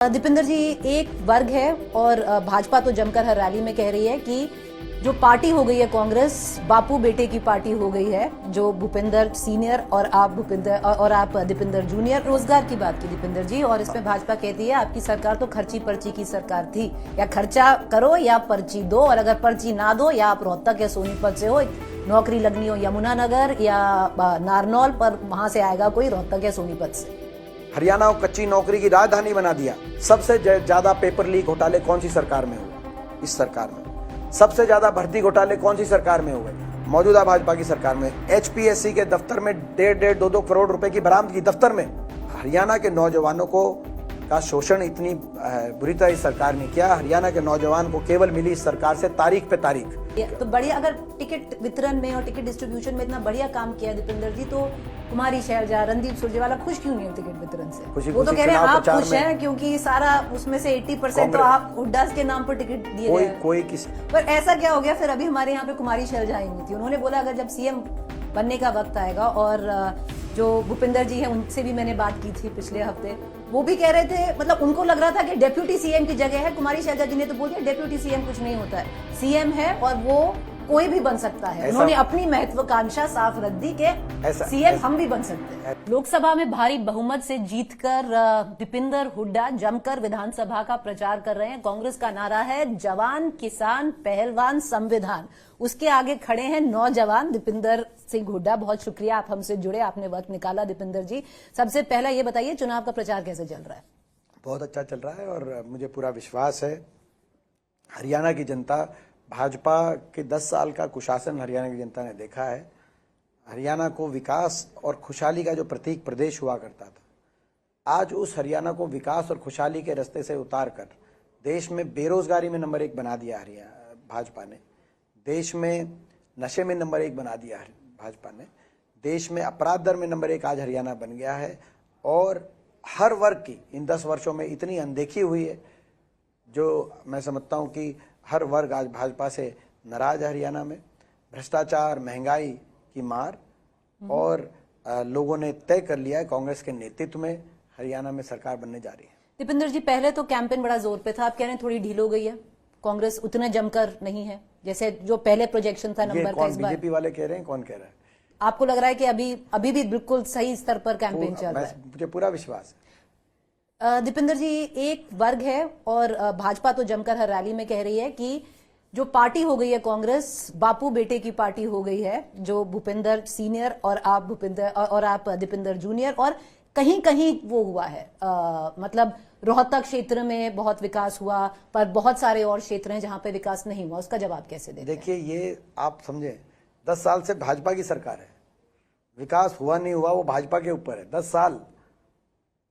दीपिंदर जी, एक वर्ग है और भाजपा तो जमकर हर रैली में कह रही है कि जो पार्टी हो गई है कांग्रेस, बापू बेटे की पार्टी हो गई है। जो भूपेंद्र सीनियर और आप दीपिंदर जूनियर। रोजगार की बात की दीपिंदर जी, और इसमें भाजपा कहती है आपकी सरकार तो खर्ची पर्ची की सरकार थी, या खर्चा करो या पर्ची दो, और अगर पर्ची ना दो या आप रोहतक या सोनीपत से हो, नौकरी लगनी हो यमुनानगर या नारनौल, पर वहां से आएगा कोई रोहतक या सोनीपत से। हरियाणा को कच्ची नौकरी की राजधानी बना दिया। सबसे ज्यादा पेपर लीक घोटाले कौन सी सरकार में हुए? इस सरकार में। सबसे ज्यादा भर्ती घोटाले कौन सी सरकार में हुए? मौजूदा भाजपा की सरकार में। एचपीएससी के दफ्तर में 1.5-2 करोड़ रुपए की बरामदगी दफ्तर में। हरियाणा के नौजवानों को का शोषण इतनी बुरी तरह इस सरकार ने किया। हरियाणा के नौजवान को केवल मिली इस सरकार से तारीख पे तारीख। तो बढ़िया, अगर टिकट वितरण में और टिकट डिस्ट्रीब्यूशन में इतना बढ़िया काम किया दीपिंदर जी, तो कुमारी शैलजा, रणदीप सुरजेवाला खुश क्यों नहीं है टिकट वितरण से? वो तो कह रहे हैं आप खुश हैं क्योंकि सारा उसमें से 80% तो आप हुड्डा के नाम पर टिकट दिए गए। कोई किसी पर ऐसा क्या हो गया फिर? अभी हमारे यहाँ पे कुमारी शैलजा आई हुई थी, उन्होंने बोला अगर जब सीएम बनने का वक्त आएगा, और जो भूपिंदर जी हैं उनसे भी मैंने बात की थी पिछले हफ्ते, वो भी कह रहे थे, मतलब उनको लग रहा था कि डेप्यूटी सीएम की जगह है। कुमारी शैलजा जी ने तो बोल दिया डेप्यूटी सीएम कुछ नहीं होता है, सीएम है और वो कोई भी बन सकता है। उन्होंने अपनी महत्वाकांक्षा साफ रख दी कि सीएम हम भी बन सकते हैं। लोकसभा में भारी बहुमत से जीतकर दीपिंदर हुड्डा जमकर विधानसभा का प्रचार कर रहे हैं। कांग्रेस का नारा है जवान किसान पहलवान संविधान। उसके आगे खड़े हैं नौजवान दीपिंदर सिंह हुड्डा। बहुत शुक्रिया आप हमसे जुड़े, आपने वक्त निकाला दीपिंदर जी। सबसे पहला ये बताइए, चुनाव का प्रचार कैसे चल रहा है? बहुत अच्छा चल रहा है और मुझे पूरा विश्वास है हरियाणा की जनता, भाजपा के 10 साल का कुशासन हरियाणा की जनता ने देखा है। हरियाणा को विकास और खुशहाली का जो प्रतीक प्रदेश हुआ करता था, आज उस हरियाणा को विकास और खुशहाली के रास्ते से उतार कर देश में बेरोजगारी में नंबर 1 बना दिया हरियाणा भाजपा ने। देश में नशे में नंबर 1 बना दिया भाजपा ने। देश में अपराध दर में नंबर 1 आज हरियाणा बन गया है। और हर वर्ग की इन 10 वर्षों में इतनी अनदेखी हुई है, जो मैं समझता हूं कि हर वर्ग आज भाजपा से नाराज है हरियाणा में। भ्रष्टाचार, महंगाई की मार, और लोगों ने तय कर लिया है कांग्रेस के नेतृत्व में हरियाणा में सरकार बनने जा रही है। दीपिंदर जी, पहले तो कैंपेन बड़ा जोर पे था, आप कह रहे हैं थोड़ी ढील हो गई है, कांग्रेस उतना जमकर नहीं है जैसे जो पहले प्रोजेक्शन था नंबर का। इस बार बीजेपी वाले कह रहे हैं, कौन कह रहा है? आपको लग रहा है कि अभी भी बिल्कुल सही स्तर पर कैंपेन चल रहा है? मुझे पूरा विश्वास है। दीपिंदर जी, एक वर्ग है और भाजपा तो जमकर हर रैली में कह रही है कि जो पार्टी हो गई है कांग्रेस, बापू बेटे की पार्टी हो गई है। जो भूपेंद्र सीनियर और आप दीपिंदर जूनियर, और कहीं कहीं वो हुआ है, मतलब रोहतक क्षेत्र में बहुत विकास हुआ, पर बहुत सारे और क्षेत्र हैं जहां पे विकास नहीं हुआ। उसका जवाब कैसे देते हैं? देखिए, ये आप समझे 10 साल से भाजपा की सरकार है, विकास हुआ नहीं हुआ वो भाजपा के ऊपर है। 10 साल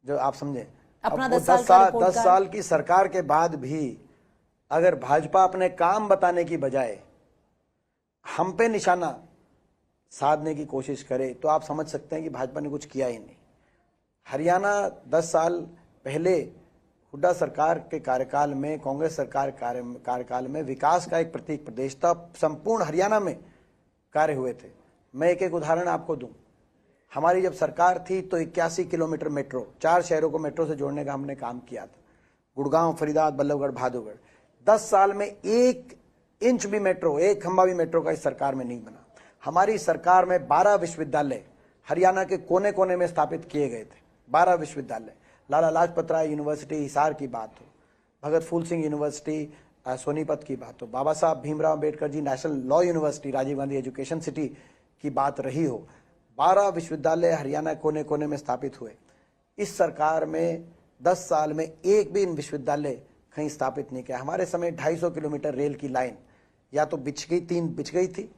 जो आप समझे, अपना 10 साल की सरकार के बाद भी अगर भाजपा अपने काम बताने की बजाय हम पे निशाना साधने की कोशिश करे, तो आप समझ सकते हैं कि भाजपा ने कुछ किया ही नहीं। हरियाणा 10 साल पहले हुड्डा सरकार के कार्यकाल में, कांग्रेस सरकार कार्यकाल में विकास का एक प्रतीक प्रदेश था। संपूर्ण हरियाणा में कार्य हुए थे। मैं एक उदाहरण आपको दूं। हमारी जब सरकार थी तो 81 किलोमीटर मेट्रो, 4 शहरों को मेट्रो से जोड़ने का हमने काम किया था, गुड़गांव, फरीदाबाद, बल्लभगढ़, भादुगढ़। 10 साल में 1 इंच भी मेट्रो, 1 खंबा भी मेट्रो का इस सरकार में नहीं बना। हमारी सरकार में 12 विश्वविद्यालय हरियाणा के कोने कोने में स्थापित किए गए थे। 12 विश्वविद्यालय, लाला लाजपत राय यूनिवर्सिटी हिसार की बात हो, भगत फूल सिंह यूनिवर्सिटी सोनीपत की बात हो, Baba Saheb Bhimrao Ambedkar ji national law university, Rajiv Gandhi education city की बात रही हो। 12 विश्वविद्यालय हरियाणा कोने कोने में स्थापित हुए। इस सरकार में 10 साल में एक भी इन विश्वविद्यालय कहीं स्थापित नहीं किया। हमारे समय 250 किलोमीटर रेल की लाइन या तो बिछ गई थी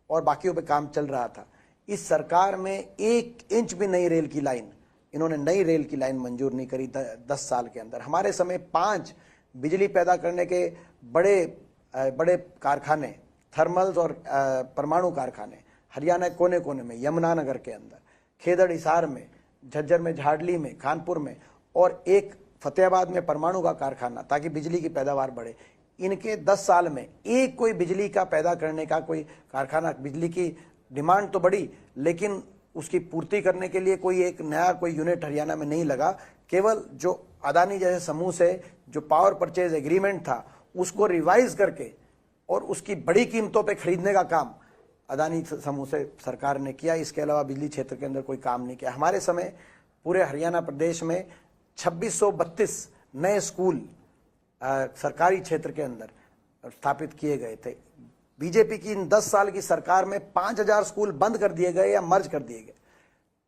और बाकियों पे काम चल रहा था। इस सरकार में 1 इंच भी नई रेल की लाइन, इन्होंने नई रेल की लाइन मंजूर नहीं करी 10 साल के अंदर। हमारे समय 5 बिजली पैदा करने के बड़े कारखाने, थर्मल्स और परमाणु कारखाने हरियाणा कोने कोने में, यमुनानगर के अंदर, खेदड़ हिसार में, झज्जर में, झाड़ली में, कानपुर में, और एक फतेहाबाद में परमाणु का कारखाना, ताकि बिजली की पैदावार बढ़े। इनके 10 साल में एक कोई बिजली का पैदा करने का कोई कारखाना, बिजली की डिमांड तो बढ़ी लेकिन उसकी पूर्ति करने के लिए कोई एक नया कोई यूनिट हरियाणा में नहीं लगा। केवल जो अदानी जैसे समूह से जो पावर परचेज एग्रीमेंट था उसको रिवाइज करके और उसकी बड़ी कीमतों पे खरीदने का काम अदानी समूह से सरकार ने किया। इसके अलावा बिजली क्षेत्र के अंदर कोई काम नहीं किया। हमारे समय पूरे हरियाणा प्रदेश में 2632 नए स्कूल सरकारी क्षेत्र के अंदर स्थापित किए गए थे। बीजेपी की इन 10 साल की सरकार में 5000 स्कूल बंद कर दिए गए या मर्ज कर दिए गए।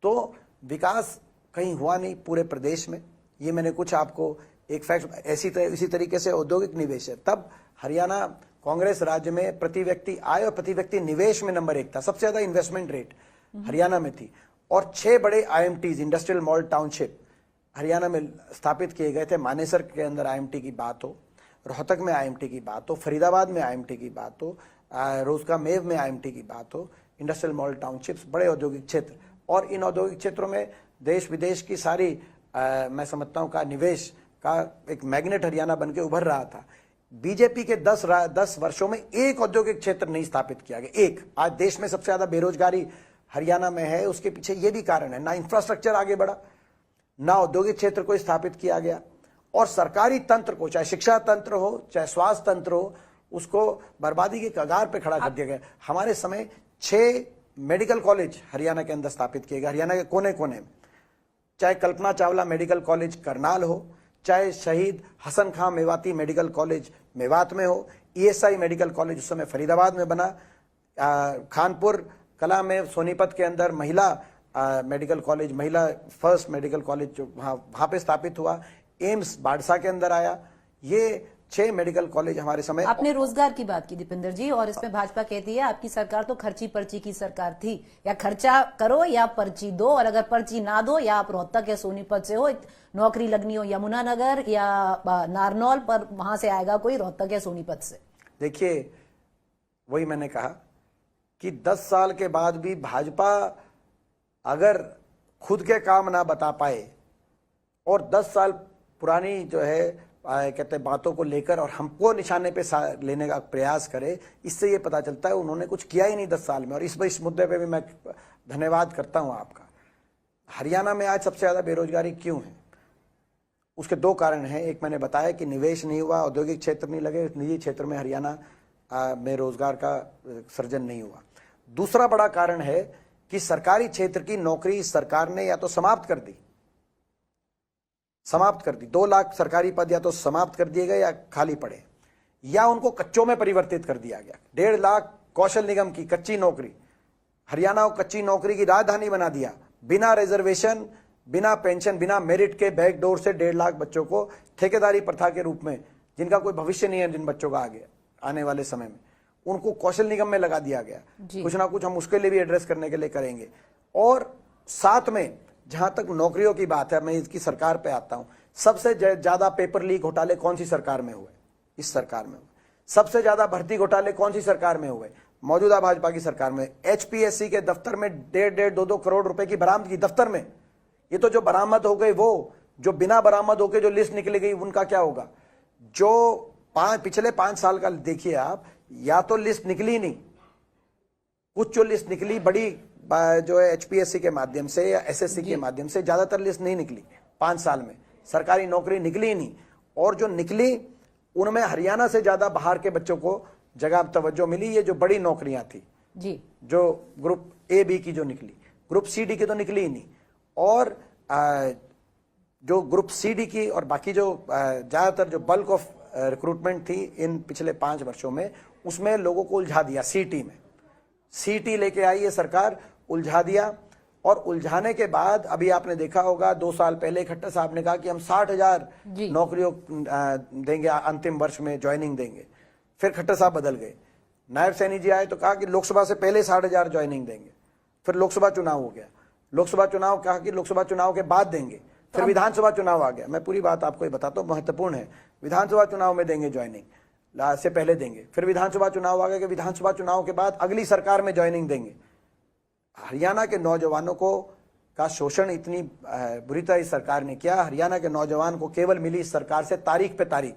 तो विकास कहीं हुआ नहीं पूरे प्रदेश में। ये मैंने कुछ आपको एक फैक्ट, इसी तरीके से औद्योगिक निवेश है। तब हरियाणा कांग्रेस राज्य में प्रति व्यक्ति आय और प्रति व्यक्ति निवेश में नंबर 1 था। सबसे ज्यादा इन्वेस्टमेंट रेट हरियाणा में थी और 6 बड़े IMTs industrial mall township Haryana में स्थापित किए गए थे। मानेसर के अंदर IMT की बात हो, रोहतक में IMT की बात हो, फरीदाबाद में IMT की बात हो, रोजका मेव में IMT की बात हो, इंडस्ट्रियल मॉल टाउनशिप्स, बड़े औद्योगिक क्षेत्र। और इन औद्योगिक क्षेत्रों में देश विदेश की सारी मैं समझता हूं का निवेश का एक मैग्नेट हरियाणा बनके उभर रहा था। बीजेपी के 10 वर्षों में एक औद्योगिक क्षेत्र नहीं स्थापित किया गया। एक, आज देश में सबसे ज्यादा बेरोजगारी हरियाणा में है। उसके पीछे ये भी कारण है, ना इंफ्रास्ट्रक्चर आगे बढ़ा, ना औद्योगिक क्षेत्र को स्थापित किया गया और सरकारी तंत्र को, चाहे शिक्षा तंत्र हो चाहे स्वास्थ्य तंत्र हो, उसको बर्बादी के कगार पे खड़ा कर दिया गया। हमारे समय 6 मेडिकल कॉलेज हरियाणा के अंदर स्थापित किए गए, हरियाणा के कोने कोने में। चाहे कल्पना चावला मेडिकल कॉलेज करनाल हो, चाहे शहीद हसन खां मेवाती मेडिकल कॉलेज मेवात में हो, ESI मेडिकल कॉलेज उस समय फरीदाबाद में बना, खानपुर कला में सोनीपत के अंदर महिला मेडिकल कॉलेज, महिला फर्स्ट मेडिकल कॉलेज जो वहां पे स्थापित हुआ, एम्स बाड़सा के अंदर आया। ये 6 मेडिकल कॉलेज हमारे समय। आपने रोजगार की बात की दीपेंद्र जी, और इसमें भाजपा कहती है आपकी सरकार तो खर्ची पर्ची की सरकार थी, या खर्चा करो या पर्ची दो, और अगर पर्ची ना दो या आप रोहतक या सोनीपत से हो, नौकरी लगनी हो यमुनानगर या नारनौल, पर वहां से आएगा कोई रोहतक या सोनीपत से। देखिए, वही मैंने कहा कि 10 साल के बाद भी भाजपा अगर खुद के काम ना बता पाए और 10 साल पुरानी जो है कहते बातों को लेकर और हमको निशाने पे लेने का प्रयास करे, इससे ये पता चलता है उन्होंने कुछ किया ही नहीं 10 साल में। और इस मुद्दे पे भी मैं धन्यवाद करता हूं आपका। हरियाणा में आज सबसे ज्यादा बेरोजगारी क्यों है? उसके 2 कारण हैं। एक मैंने बताया कि निवेश नहीं हुआ, औद्योगिक क्षेत्र नहीं लगे, निजी क्षेत्र में हरियाणा में रोजगार का सृजन नहीं हुआ। दूसरा बड़ा कारण है कि सरकारी क्षेत्र की नौकरी सरकार ने या तो समाप्त कर दी, 2 लाख सरकारी पद या तो समाप्त कर दिए गए या खाली पड़े, या उनको कच्चों में परिवर्तित कर दिया गया। 1.5 लाख कौशल निगम की कच्ची नौकरी, हरियाणा को कच्ची नौकरी की राजधानी बना दिया। बिना रिजर्वेशन, बिना पेंशन, बिना मेरिट के बैकडोर से 1.5 लाख बच्चों को ठेकेदारी प्रथा के रूप में, जिनका कोई भविष्य नहीं है, जिन बच्चों का आगे आने वाले समय में, उनको कौशल निगम में लगा दिया गया। कुछ ना कुछ हम उसके लिए भी एड्रेस करने के लिए करेंगे। और साथ में जहां तक नौकरियों की बात है, मैं इसकी सरकार पे आता हूं। सबसे ज्यादा पेपर लीक घोटाले कौन सी सरकार में हुए? इस सरकार में हुए। सबसे ज्यादा भर्ती घोटाले कौन सी सरकार में हुए? मौजूदा भाजपा की सरकार में। HPSC के दफ्तर में 1.5-2 करोड़ रुपए की बरामदगी दफ्तर में। ये तो जो बरामद हो गए, वो जो बिना बरामद होकर जो लिस्ट निकली गई उनका क्या होगा? जो पिछले 5 साल का देखिए आप, या तो लिस्ट निकली नहीं, कुछ जो लिस्ट निकली बड़ी जो है HPSC के माध्यम से या SSC के माध्यम से, ज्यादातर लिस्ट नहीं निकली 5 साल में। सरकारी नौकरी निकली ही नहीं, और जो निकली उनमें हरियाणा से ज्यादा बाहर के बच्चों को जगह तवज्जो मिली। ये जो बड़ी नौकरियां थी जी, जो ग्रुप A-B की जो निकली, ग्रुप C-D की तो निकली ही नहीं। और जो ग्रुप C-D की और बाकी जो ज्यादातर जो बल्क ऑफ रिक्रूटमेंट थी इन पिछले 5 वर्षों में, उसमें लोगों को उलझा दिया। CT में CT लेके आई ये सरकार, उलझा दिया। और उलझाने के बाद अभी आपने देखा होगा 2 साल पहले खट्टर साहब ने कहा कि हम 60,000 नौकरियों देंगे, अंतिम वर्ष में ज्वाइनिंग देंगे। फिर खट्टर साहब बदल गए, नायब सैनी जी आए तो कहा कि लोकसभा से पहले 60,000 ज्वाइनिंग देंगे। फिर लोकसभा चुनाव हो गया, लोकसभा चुनाव कहा कि लोकसभा चुनाव के बाद देंगे। फिर विधानसभा चुनाव आ गया। मैं पूरी बात आपको ये बताता हूँ, महत्वपूर्ण है। विधानसभा चुनाव में देंगे ज्वाइनिंग, से पहले देंगे। फिर विधानसभा चुनाव आ गया कि विधानसभा चुनाव के बाद अगली सरकार में ज्वाइनिंग देंगे। हरियाणा के नौजवानों को का शोषण इतनी बुरी तरह इस सरकार ने किया। हरियाणा के नौजवान को केवल मिली इस सरकार से तारीख पे तारीख,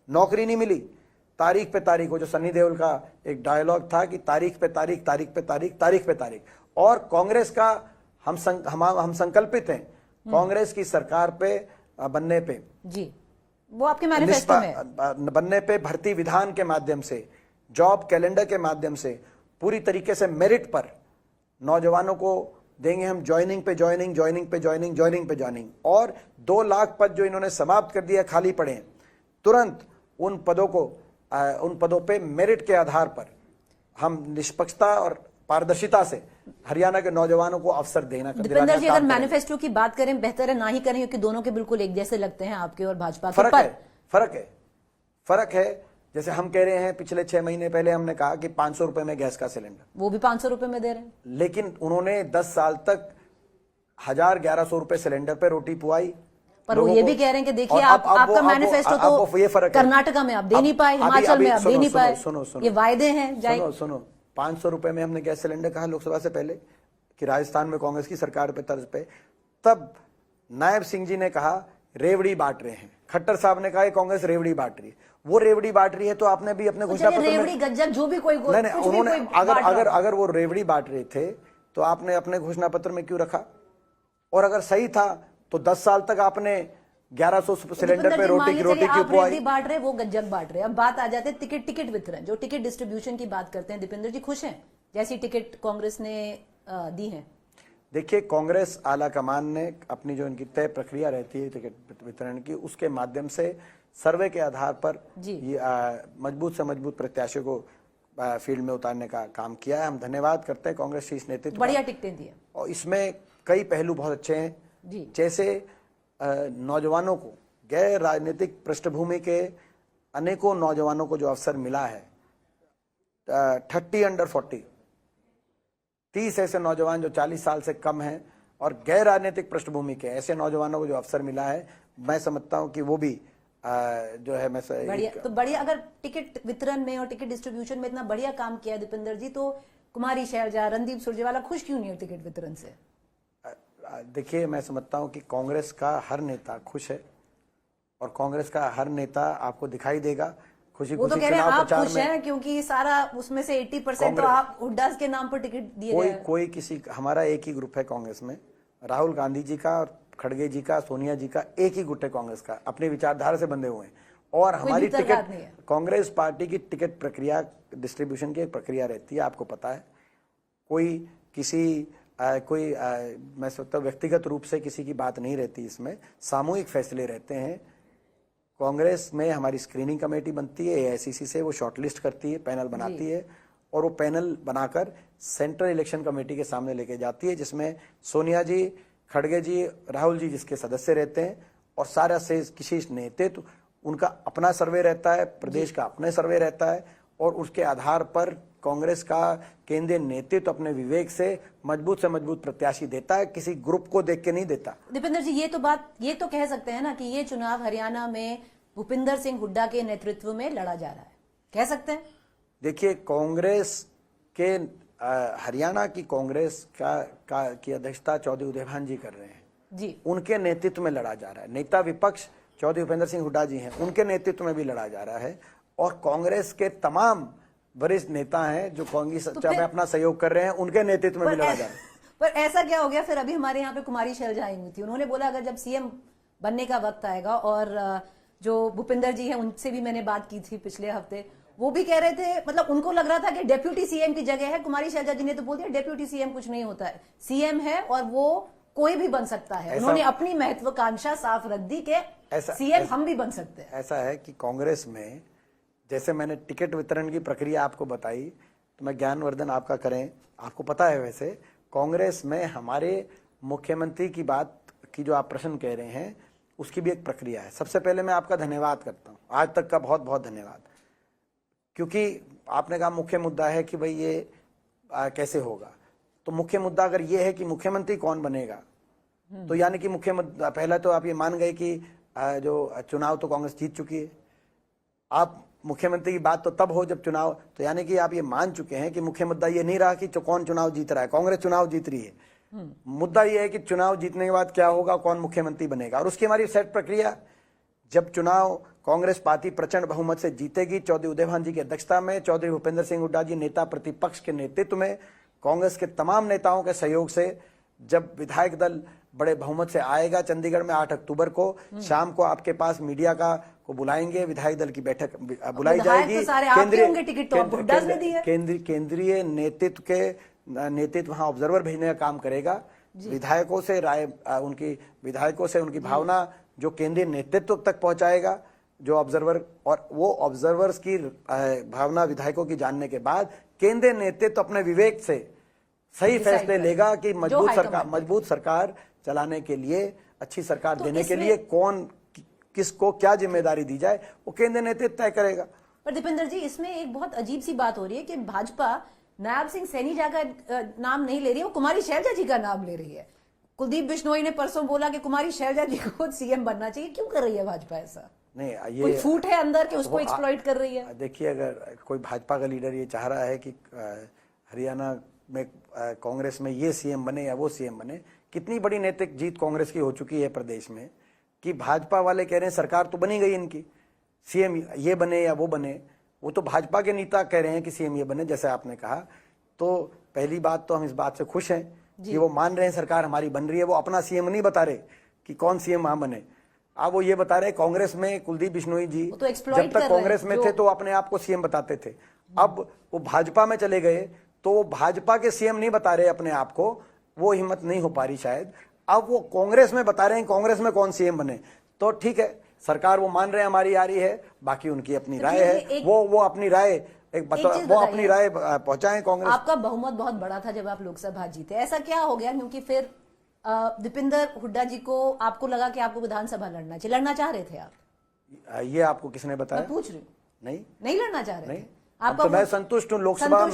नौकरी नहीं मिली, तारीख पे तारीख। वो जो सनी देओल का एक डायलॉग था कि तारीख पे तारीख, तारीख पे तारीख, तारीख पे तारीख। और कांग्रेस का हम संकल्पित हैं कांग्रेस की सरकार पे बनने पे, जी, वो आपके मैनिफेस्टो में है। बनने पे भर्ती विधान के माध्यम से, जॉब कैलेंडर के माध्यम से, पूरी तरीके से मेरिट पर नौजवानों को देंगे हम ज्वाइनिंग पे ज्वाइनिंग, ज्वाइनिंग पे ज्वाइनिंग, ज्वाइनिंग पे ज्वाइनिग। और 2 लाख पद जो इन्होंने समाप्त कर दिया, खाली पड़े हैं, तुरंत उन पदों पे मेरिट के आधार पर हम निष्पक्षता और पारदर्शिता से हरियाणा के नौजवानों को अवसर देना। दीपेंद्र जी, अगर मैनिफेस्टो की बात करें, बेहतर है ना ही करें, क्योंकि दोनों के बिल्कुल एक जैसे लगते हैं, आपके और भाजपा के। फर्क है। जैसे हम कह रहे हैं, पिछले 6 महीने पहले हमने कहा कि 500 रुपए में गैस का सिलेंडर, वो भी 500 रुपए में दे रहे हैं, लेकिन उन्होंने 10 साल तक 1000-1100 रुपए सिलेंडर पे रोटी पुआई। पर वो ये भी कह रहे हैं कि देखिए, आपका मैनिफेस्टो तो ये फर्क है, कर्नाटका में आप दे नहीं पाए, हिमाचल में आप दे नहीं पाए, ये वायदे हैं। सुनो, 500 रुपए में हमने गैस सिलेंडर कहा लोकसभा से पहले कि राजस्थान में कांग्रेस की सरकार पे तर्ज पे, तब नायब सिंह जी ने कहा रेवड़ी बांट रहे हैं, खट्टर साहब ने कहा कांग्रेस रेवड़ी बांट रही है। वो रेवड़ी बांट रही है तो आपने भी अपने घोषणा पत्र में रेवड़ी गज्जक जो भी कोई नहीं, उन्होंने अगर वो रेवड़ी बांट रहे थे तो आपने अपने घोषणा पत्र में क्यों रखा? और अगर सही था तो 10 साल तक आपने 1100 सिलेंडर पे रोटी क्यों पुआई? बांट रहे, वो गज्जक बांट रहे। अब बात आ जाते हैं टिकट वितरण, जो टिकट डिस्ट्रीब्यूशन की बात करते हैं। दीपेंद्र जी खुश हैं जैसी टिकट कांग्रेस ने दी है? देखिए, कांग्रेस आला कमान ने अपनी जो इनकी तय प्रक्रिया रहती है टिकट वितरण की, उसके माध्यम से सर्वे के आधार पर मजबूत से मजबूत प्रत्याशियों को फील्ड में उतारने का काम किया है। हम धन्यवाद करते हैं कांग्रेस शीर्ष नेतृत्व, बढ़िया टिकटें दी है। और इसमें कई पहलू बहुत अच्छे हैं जी। जैसे नौजवानों को, गैर राजनीतिक पृष्ठभूमि के अनेकों नौजवानों को जो अवसर मिला है, 30 अंडर 40, 30 ऐसे नौजवान जो 40 साल से कम हैं और गैर राजनीतिक पृष्ठभूमि के ऐसे नौजवानों को जो अवसर मिला है, मैं समझता हूं कि वो भी जो है मैं बढ़िया। अगर टिकट वितरण में और टिकट डिस्ट्रीब्यूशन में इतना बढ़िया काम किया है दीपेंद्र जी, तो कुमारी शैलजा, रणदीप सुरजेवाला खुश क्यों नहीं है टिकट वितरण से? देखिए, मैं समझता हूं कि कांग्रेस का हर नेता खुश है और कांग्रेस का हर नेता आपको दिखाई देगा खुशी वो तो कह रहे हैं आप खुश हैं क्योंकि सारा उसमें से 80% तो आप हुड्डा के नाम पर टिकट दिए गए। कोई किसी, हमारा एक ही ग्रुप है कांग्रेस में, राहुल गांधी जी का और खड़गे जी का, सोनिया जी का एक ही गुट है कांग्रेस का, अपनी विचारधारा से बंधे हुए हैं। और हमारी टिकट, कांग्रेस पार्टी की टिकट प्रक्रिया डिस्ट्रीब्यूशन की एक प्रक्रिया रहती है, आपको पता है। मैं सोचता हूँ व्यक्तिगत रूप से किसी की बात नहीं रहती, इसमें सामूहिक फैसले रहते हैं। कांग्रेस में हमारी स्क्रीनिंग कमेटी बनती है, एआईसीसी से, वो शॉर्टलिस्ट करती है, पैनल बनाती है और वो पैनल बनाकर सेंट्रल इलेक्शन कमेटी के सामने लेके जाती है, जिसमें सोनिया जी, खड़गे जी, राहुल जी जिसके सदस्य रहते हैं, और सारा से किसी नेतृत्व, उनका अपना सर्वे रहता है, प्रदेश का अपना सर्वे रहता है, और उसके आधार पर कांग्रेस का केंद्रीय नेतृत्व अपने विवेक से मजबूत प्रत्याशी देता है, किसी ग्रुप को देख के नहीं देता। दीपेंद्र जी, ये तो कह सकते हैं ना कि ये चुनाव हरियाणा में भूपिंदर सिंह हुड्डा के नेतृत्व में लड़ा जा रहा है, कह सकते हैं? देखिए, कांग्रेस के हरियाणा की कांग्रेस की अध्यक्षता चौधरी उदय भान जी कर रहे हैं जी, उनके नेतृत्व में लड़ा जा रहा है। नेता विपक्ष चौधरी भूपिंदर सिंह हुड्डा जी हैं, उनके नेतृत्व में भी लड़ा जा रहा है, और कांग्रेस के तमाम वरिष्ठ नेता हैं जो कांग्रेस में अपना सहयोग कर रहे हैं, उनके नेतृत्व में भी लड़ा जा रहा है। पर ऐसा क्या हो गया फिर? अभी हमारे यहाँ पे कुमारी शैलजा आई हुई थी, उन्होंने बोला अगर जब सीएम बनने का वक्त आएगा, और जो भूपिंदर जी हैं उनसे भी मैंने बात की थी पिछले हफ्ते, वो भी कह रहे थे, मतलब उनको लग रहा था कि डेप्यूटी सीएम की जगह है। कुमारी शैलजा जी ने तो बोल दिया डेप्यूटी सीएम कुछ नहीं होता है, सीएम है और वो कोई भी बन सकता है। उन्होंने अपनी महत्वाकांक्षा साफ रख दी कि सीएम हम भी बन सकते हैं। ऐसा है कि कांग्रेस में, जैसे मैंने टिकट वितरण की प्रक्रिया आपको बताई, तो मैं ज्ञानवर्धन आपका करें, आपको पता है वैसे कांग्रेस में हमारे मुख्यमंत्री की बात की जो आप प्रश्न कह रहे हैं, उसकी भी एक प्रक्रिया है। सबसे पहले मैं आपका धन्यवाद करता हूं, आज तक का बहुत बहुत धन्यवाद, क्योंकि आपने कहा मुख्य मुद्दा है कि भाई ये कैसे होगा। तो मुख्य मुद्दा अगर ये है कि मुख्यमंत्री कौन बनेगा, तो यानी कि मुख्य मुद्दा, पहला तो आप ये मान गए कि जो चुनाव तो कांग्रेस जीत चुकी है। आप मुख्यमंत्री की बात तो तब हो जब चुनाव, तो यानी कि आप ये मान चुके हैं कि मुख्य मुद्दा ये नहीं रहा कि कौन चुनाव जीत रहा है, कांग्रेस चुनाव जीत रही है। मुद्दा ये है कि चुनाव जीतने के बाद क्या होगा, कौन मुख्यमंत्री बनेगा, और उसकी हमारी सेट प्रक्रिया। जब चुनाव कांग्रेस पार्टी प्रचंड बहुमत से जीतेगी, चौधरी उदय भान जी की अध्यक्षता में, चौधरी भूपिंदर सिंह हुड्डा जी नेता प्रतिपक्ष के नेतृत्व में, कांग्रेस के तमाम नेताओं के सहयोग से, जब विधायक दल बड़े बहुमत से आएगा चंडीगढ़ में 8 अक्टूबर को शाम को आपके पास मीडिया का को बुलाएंगे, विधायक दल की बैठक बुलाई जाएगी। तो सारे आपके होंगे, टिकट तो हुड्डा ने दी है। केंद्रीय नेतृत्व वहां ऑब्जर्वर भेजने का काम करेगा। विधायकों से उनकी भावना जो केंद्रीय नेतृत्व तक पहुंचाएगा, जो ऑब्जर्वर, और वो ऑब्जर्वर्स की भावना विधायकों की जानने के बाद केंद्रीय नेतृत्व अपने विवेक से सही फैसले लेगा कि मजबूत सरकार चलाने के लिए, अच्छी सरकार देने के लिए किसको क्या जिम्मेदारी दी जाए, वो केंद्रीय नेतृत्व तय करेगा। पर दीपेंद्र जी, इसमें एक बहुत अजीब सी बात हो रही है कि भाजपा नायब सिंह सैनीजा का नाम नहीं ले रही है, वो कुमारी शैलजा जी का नाम ले रही है। कुलदीप बिश्नोई ने परसों बोला कि कुमारी शैलजा जी को सीएम बनना चाहिए। क्यों कर रही है भाजपा ऐसा? नहीं, ये कोई फूट है अंदर कि उसको एक्सप्लॉइट कर रही है? देखिए, अगर कोई भाजपा का लीडर ये चाह रहा है कि हरियाणा में कांग्रेस में ये सीएम बने या वो सीएम बने, कितनी बड़ी नैतिक जीत कांग्रेस की हो चुकी है प्रदेश में कि भाजपा वाले कह रहे हैं सरकार तो बनी गई इनकी, सीएम ये बने या वो बने। वो तो भाजपा के नेता कह रहे हैं कि सीएम ये बने, जैसे आपने कहा। तो पहली बात तो हम इस बात से खुश हैं कि वो मान रहे हैं सरकार हमारी बन रही है। वो अपना सीएम नहीं बता रहे कि कौन सीएम वहां बने। अब वो ये बता रहे कांग्रेस में कुलदीप बिश्नोई जी तो जब तक कांग्रेस में थे तो अपने आप को सीएम बताते थे। अब वो भाजपा में चले गए तो वो भाजपा के सीएम नहीं बता रहे अपने आप को, वो हिम्मत नहीं हो पा रही शायद। अब वो कांग्रेस में बता रहे हैं कांग्रेस में कौन सीएम बने। तो ठीक है, सरकार वो मान रहे हैं हमारी आ रही है, बाकी उनकी अपनी राय है। वो अपनी राय अपनी राय पहुंचाएं कांग्रेस। आपका बहुमत बहुत बड़ा था जब आप लोकसभा जीते, ऐसा क्या हो गया? क्योंकि फिर दीपेंद्र हुड्डा जी को आपको लगा कि आपको विधानसभा लड़ना चाहिए, लड़ना चाह रहे थे आप? ये आपको किसने बताया? मैं पूछ रही हूँ। नहीं लड़ना चाह रहे थे? अब तो मैं संतुष्ट हूँ लोकसभा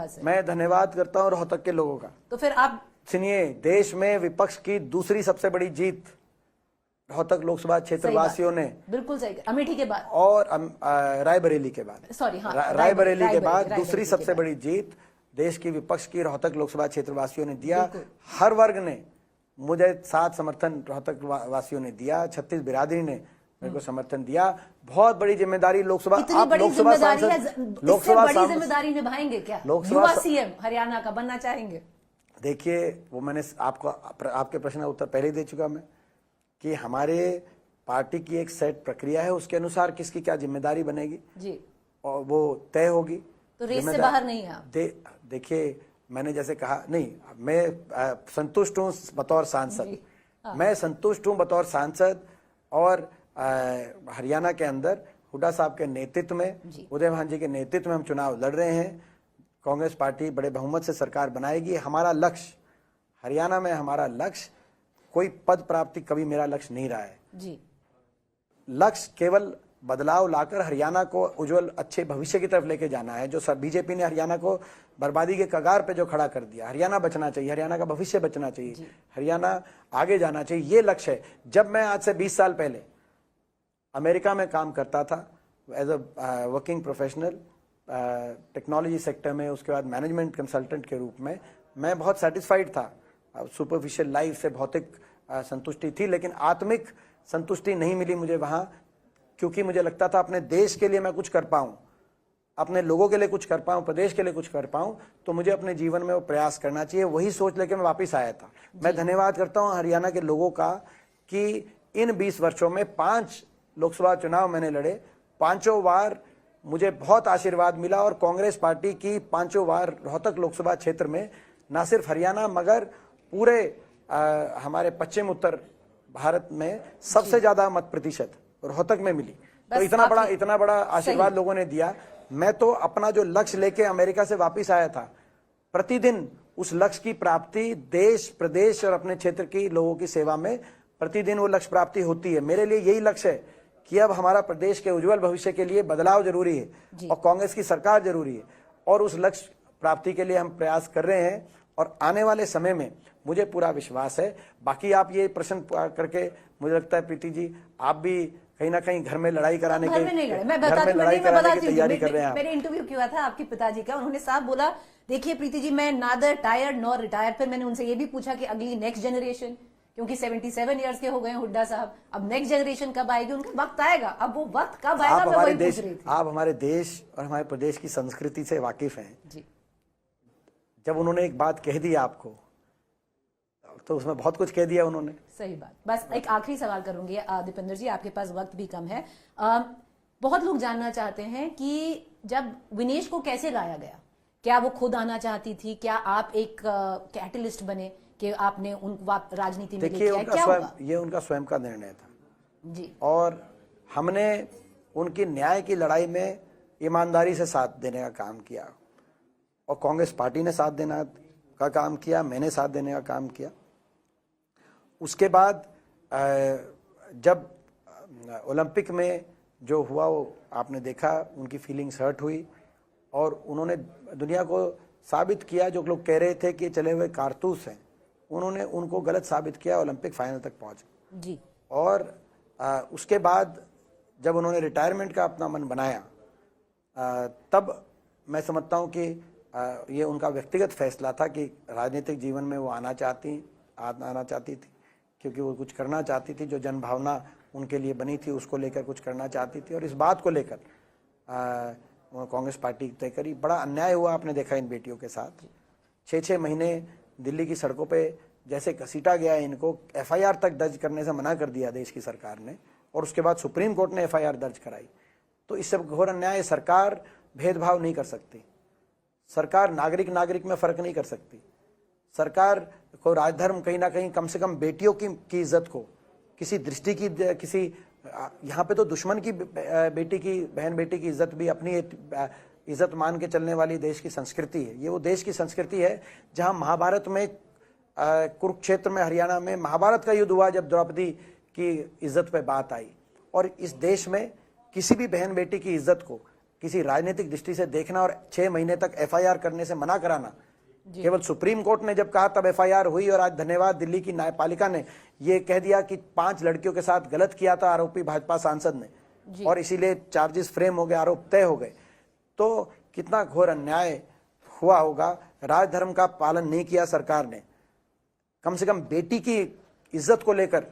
से। मैं धन्यवाद करता हूँ रोहतक के लोगों का। तो फिर आप सुनिए, देश में विपक्ष की दूसरी सबसे बड़ी जीत रोहतक लोकसभा क्षेत्र वासियों ने, बिल्कुल सही, अमेठी के बाद और रायबरेली के बाद, सॉरी हाँ, रायबरेली के बाद दूसरी सबसे बड़ी जीत देश की विपक्ष की रोहतक लोकसभा क्षेत्र वासियों ने दिया। हर वर्ग ने मुझे साथ समर्थन रोहतक वासियों ने दिया, 36 बिरादरी ने मेरे को समर्थन दिया। बहुत बड़ी जिम्मेदारी लोकसभा जिम्मेदारी निभाएंगे क्या? युवा सीएम हरियाणा का बनना चाहेंगे? देखिए, वो मैंने आपके प्रश्न का उत्तर पहले ही दे चुका मैं कि हमारे पार्टी की एक सेट प्रक्रिया है, उसके अनुसार किसकी क्या जिम्मेदारी बनेगी जी, और वो तय होगी। तो रेस से बाहर नहीं है आप? देखिए, मैंने जैसे कहा, नहीं, मैं संतुष्ट हूँ बतौर सांसद। मैं संतुष्ट हूँ बतौर सांसद, और हरियाणा के अंदर हुड्डा साहब के नेतृत्व में, उदय भान जी के नेतृत्व में हम चुनाव लड़ रहे हैं। कांग्रेस पार्टी बड़े बहुमत से सरकार बनाएगी। हमारा लक्ष्य हरियाणा में, हमारा लक्ष्य कोई पद प्राप्ति कभी मेरा लक्ष्य नहीं रहा है जी। लक्ष्य केवल बदलाव लाकर हरियाणा को उज्जवल अच्छे भविष्य की तरफ लेके जाना है। जो बीजेपी ने हरियाणा को बर्बादी के कगार पे जो खड़ा कर दिया, हरियाणा बचना चाहिए, हरियाणा का भविष्य बचना चाहिए, हरियाणा आगे जाना चाहिए, ये लक्ष्य है। जब मैं आज से 20 साल पहले अमेरिका में काम करता था as a working professional technology sector में, उसके बाद मैनेजमेंट कंसल्टेंट के रूप में, मैं बहुत सेटिस्फाइड था। सुपरफिशियल लाइफ से भौतिक संतुष्टि थी, लेकिन आत्मिक संतुष्टि नहीं मिली मुझे वहाँ, क्योंकि मुझे लगता था अपने देश के लिए मैं कुछ कर पाऊँ, अपने लोगों के लिए कुछ कर पाऊँ, प्रदेश के लिए कुछ कर पाऊँ, तो मुझे अपने जीवन में वो प्रयास करना चाहिए। वही सोच लेके मैं वापस आया था। मैं धन्यवाद करता हूँ हरियाणा के लोगों का कि इन 20 वर्षों में 5 लोकसभा चुनाव मैंने लड़े, 5 बार मुझे बहुत आशीर्वाद मिला, और कांग्रेस पार्टी की 5 बार रोहतक लोकसभा क्षेत्र में न सिर्फ हरियाणा मगर पूरे हमारे पश्चिम उत्तर भारत में सबसे ज्यादा मत प्रतिशत रोहतक में मिली। तो इतना बड़ा आशीर्वाद लोगों ने दिया। मैं तो अपना जो लक्ष्य लेके अमेरिका से वापस आया था, प्रतिदिन उस लक्ष्य की प्राप्ति देश, प्रदेश और अपने क्षेत्र की लोगों की सेवा में प्रतिदिन वो लक्ष्य प्राप्ति होती है। मेरे लिए यही लक्ष्य है कि अब हमारा प्रदेश के उज्जवल भविष्य के लिए बदलाव जरूरी है और कांग्रेस की सरकार जरूरी है, और उस लक्ष्य प्राप्ति के लिए हम प्रयास कर रहे हैं, और आने वाले समय में मुझे पूरा विश्वास है। बाकी आप ये प्रश्न करके मुझे लगता है प्रीति जी, आप भी कहीं ना कहीं घर में लड़ाई कराने की तैयारी कर रहे हैं। मैंने इंटरव्यू किया था आपके पिताजी का, उन्होंने साफ बोला, देखिए प्रीति जी, मैं नादर टायर्ड नॉर रिटायर्ड। फिर मैंने उनसे ये भी पूछा कि अगली नेक्स्ट जनरेशन, क्योंकि 77 इयर्स के हो गए हुड्डा साहब, अब नेक्स्ट जनरेशन कब आएगी? उनका वक्त आएगा, अब वो वक्त कब आएगा मैं वही पूछ रही थी। आप हमारे देश और हमारे प्रदेश की संस्कृति से वाकिफ हैं जी। जब उन्होंने एक बात कह दी आपको, तो उसमें बहुत कुछ कह दिया उन्होंने। सही बात। बस एक आखिरी सवाल करूंगी दीपेंद्र जी, आपके पास वक्त भी कम है। बहुत लोग जानना चाहते हैं कि जब विनेश को कैसे लाया गया, क्या वो खुद आना चाहती थी, क्या आप एक कैटलिस्ट बने कि आपने उनको राजनीति में लेके आए, क्या हुआ? ये उनका स्वयं का निर्णय था जी। और हमने उनकी न्याय की लड़ाई में ईमानदारी से साथ देने का काम किया और कांग्रेस पार्टी ने साथ देना का काम किया, मैंने साथ देने का काम किया। उसके बाद जब ओलंपिक में जो हुआ वो आपने देखा, उनकी फीलिंग्स हर्ट हुई और उन्होंने दुनिया को साबित किया, जो लोग कह रहे थे कि चले हुए कारतूस हैं, उन्होंने उनको गलत साबित किया, ओलंपिक फाइनल तक पहुंच जी। और उसके बाद जब उन्होंने रिटायरमेंट का अपना मन बनाया, तब मैं समझता हूं कि ये उनका व्यक्तिगत फैसला था कि राजनीतिक जीवन में वो आना चाहती थी, क्योंकि वो कुछ करना चाहती थी, जो जनभावना उनके लिए बनी थी उसको लेकर कुछ करना चाहती थी। और इस बात को लेकर कांग्रेस पार्टी तय करी। बड़ा अन्याय हुआ, आपने देखा इन बेटियों के साथ। 6-6 महीने दिल्ली की सड़कों पे जैसे घसीटा गया, इनको एफआईआर तक दर्ज करने से मना कर दिया देश की सरकार ने, और उसके बाद सुप्रीम कोर्ट ने एफआईआर दर्ज कराई। तो इससे घोर अन्याय। सरकार भेदभाव नहीं कर सकती, सरकार नागरिक में फर्क नहीं कर सकती, सरकार को राजधर्म कहीं ना कहीं कम से कम बेटियों की इज्जत को किसी दृष्टि की, किसी यहाँ पे तो दुश्मन की बेटी की, बहन बेटी की इज्जत भी अपनी इज्जत मान के चलने वाली देश की संस्कृति है। ये वो देश की संस्कृति है जहाँ महाभारत में, कुरुक्षेत्र में, हरियाणा में महाभारत का युद्ध हुआ जब द्रौपदी की इज्जत पे बात आई। और इस देश में किसी भी बहन बेटी की इज्जत को किसी राजनीतिक दृष्टि से देखना और 6 महीने तक एफआईआर करने से मना कराना, केवल सुप्रीम कोर्ट ने जब कहा तब एफआईआर हुई। और आज धन्यवाद दिल्ली की न्यायपालिका ने ये कह दिया कि 5 लड़कियों के साथ गलत किया था आरोपी भाजपा सांसद ने, और इसीलिए चार्जेस फ्रेम हो गए, आरोप तय हो गए। तो कितना घोर अन्याय हुआ होगा। राजधर्म का पालन नहीं किया सरकार ने, कम से कम बेटी की इज्जत को लेकर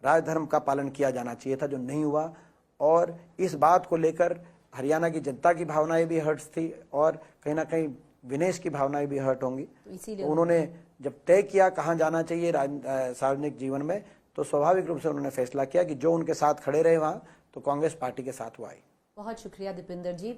राजधर्म का पालन किया जाना चाहिए था, जो नहीं हुआ। और इस बात को लेकर हरियाणा की जनता की भावनाएं भी हर्ट थी और कहीं ना कहीं विनेश की भावनाएं भी हर्ट होंगी। तो उन्होंने जब तय किया कहाँ जाना चाहिए सार्वजनिक जीवन में, तो स्वाभाविक रूप से उन्होंने फैसला किया कि जो उनके साथ खड़े रहे वहां, तो कांग्रेस पार्टी के साथ वो आई। बहुत शुक्रिया दीपेंद्र जी।